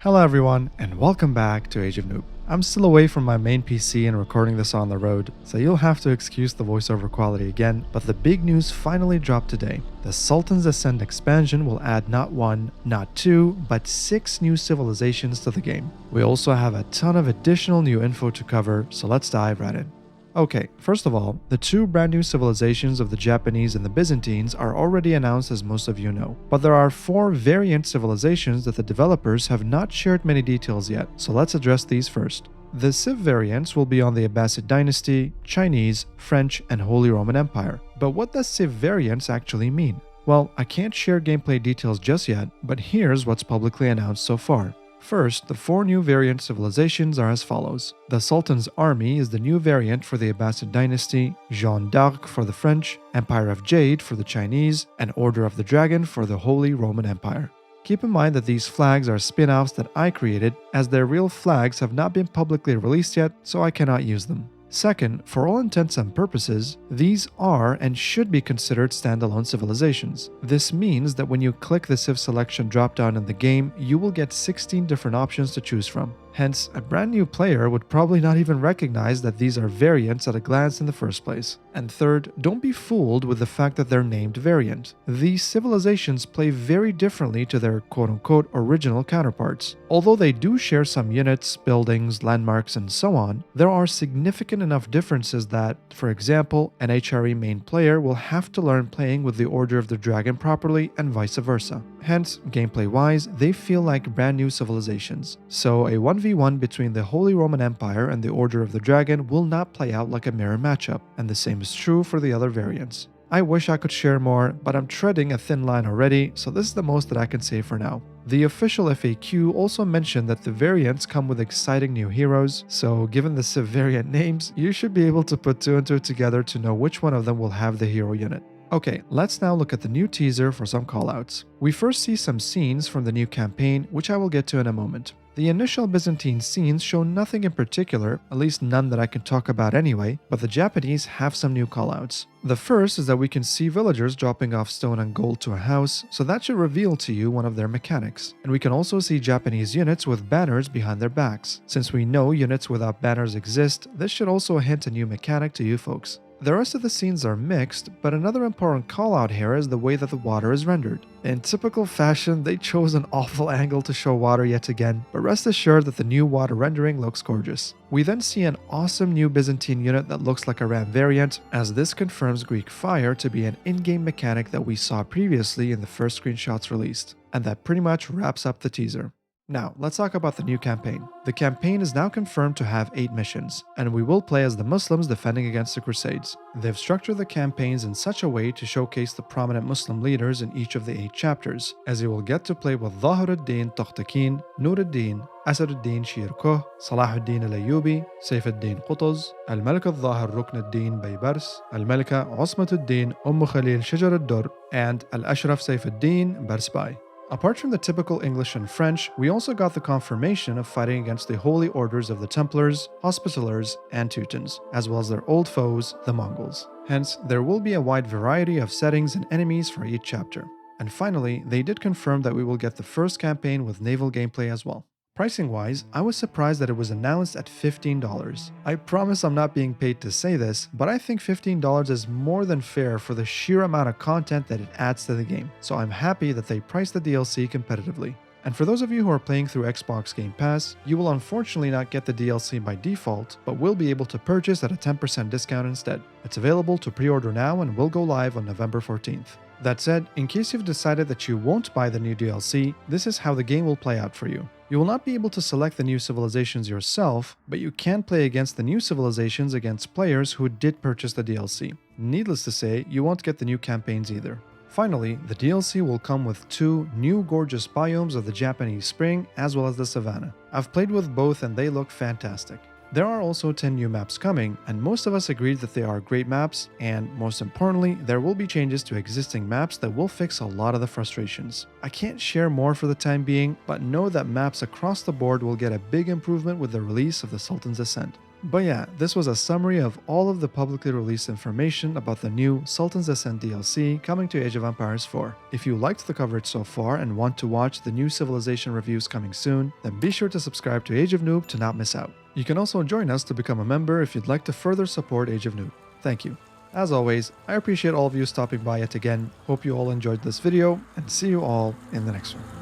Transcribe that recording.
Hello everyone, and welcome back to Age of Noob. I'm still away from my main PC and recording this on the road, so you'll have to excuse the voiceover quality again, but the big news finally dropped today. The Sultans Ascend expansion will add not one, not two, but 6 new civilizations to the game. We also have a ton of additional new info to cover, so let's dive right in. Okay, first of all, the 2 brand new civilizations of the Japanese and the Byzantines are already announced, as most of you know. But there are 4 variant civilizations that the developers have not shared many details yet, so let's address these first. The Civ Variants will be on the Abbasid dynasty, Chinese, French, and Holy Roman Empire. But what does Civ Variants actually mean? Well, I can't share gameplay details just yet, but here's what's publicly announced so far. First, the 4 new variant civilizations are as follows. The Sultan's army is the new variant for the Abbasid dynasty, Jeanne d'Arc for the French, Empire of Jade for the Chinese, and Order of the Dragon for the Holy Roman Empire. Keep in mind that these flags are spin-offs that I created, as their real flags have not been publicly released yet, so I cannot use them. Second, for all intents and purposes, these are and should be considered standalone civilizations. This means that when you click the Civ selection dropdown in the game, you will get 16 different options to choose from. Hence, a brand new player would probably not even recognize that these are variants at a glance in the first place. And third, don't be fooled with the fact that they're named variant. These civilizations play very differently to their quote-unquote original counterparts. Although they do share some units, buildings, landmarks, and so on, there are significant enough differences that, for example, an HRE main player will have to learn playing with the Order of the Dragon properly and vice versa. Hence, gameplay-wise, they feel like brand new civilizations. So a 1v1 between the Holy Roman Empire and the Order of the Dragon will not play out like a mirror matchup, and the same is true for the other variants. I wish I could share more, but I'm treading a thin line already, so this is the most that I can say for now. The official FAQ also mentioned that the variants come with exciting new heroes, so given the Civ variant names, you should be able to put 2 and 2 together to know which one of them will have the hero unit. Okay, let's now look at the new teaser for some callouts. We first see some scenes from the new campaign, which I will get to in a moment. The initial Byzantine scenes show nothing in particular, at least none that I can talk about anyway, but the Japanese have some new callouts. The first is that we can see villagers dropping off stone and gold to a house, so that should reveal to you one of their mechanics. And we can also see Japanese units with banners behind their backs. Since we know units without banners exist, this should also hint a new mechanic to you folks. The rest of the scenes are mixed, but another important callout here is the way that the water is rendered. In typical fashion, they chose an awful angle to show water yet again, but rest assured that the new water rendering looks gorgeous. We then see an awesome new Byzantine unit that looks like a Ram variant, as this confirms Greek Fire to be an in-game mechanic that we saw previously in the first screenshots released. And that pretty much wraps up the teaser. Now, let's talk about the new campaign. The campaign is now confirmed to have 8 missions, and we will play as the Muslims defending against the Crusades. They've structured the campaigns in such a way to showcase the prominent Muslim leaders in each of the 8 chapters, as you will get to play with Zahiruddin Toghtakin, Nuruddin, Asaduddin Shirkuh, Salahuddin al-Ayyubi, Saifuddin Qutuz, Al-Malik al-Zahir Ruknuddin Baybars, Al-Malika Osmatuddin Khalil Shajar al-Dur, and Al-Ashraf Saifuddin Barsbai. Apart from the typical English and French, we also got the confirmation of fighting against the holy orders of the Templars, Hospitallers, and Teutons, as well as their old foes, the Mongols. Hence, there will be a wide variety of settings and enemies for each chapter. And finally, they did confirm that we will get the first campaign with naval gameplay as well. Pricing-wise, I was surprised that it was announced at $15. I promise I'm not being paid to say this, but I think $15 is more than fair for the sheer amount of content that it adds to the game, so I'm happy that they priced the DLC competitively. And for those of you who are playing through Xbox Game Pass, you will unfortunately not get the DLC by default, but will be able to purchase at a 10% discount instead. It's available to pre-order now and will go live on November 14th. That said, in case you've decided that you won't buy the new DLC, this is how the game will play out for you. You will not be able to select the new civilizations yourself, but you can play against the new civilizations against players who did purchase the DLC. Needless to say, you won't get the new campaigns either. Finally, the DLC will come with 2 new gorgeous biomes of the Japanese Spring as well as the Savannah. I've played with both and they look fantastic. There are also 10 new maps coming, and most of us agreed that they are great maps, and most importantly, there will be changes to existing maps that will fix a lot of the frustrations. I can't share more for the time being, but know that maps across the board will get a big improvement with the release of the Sultans Ascend. But yeah, this was a summary of all of the publicly released information about the new Sultans Ascend DLC coming to Age of Empires 4. If you liked the coverage so far and want to watch the new Civilization reviews coming soon, then be sure to subscribe to Age of Noob to not miss out. You can also join us to become a member if you'd like to further support Age of Noob. Thank you. As always, I appreciate all of you stopping by yet again. Hope you all enjoyed this video, and see you all in the next one.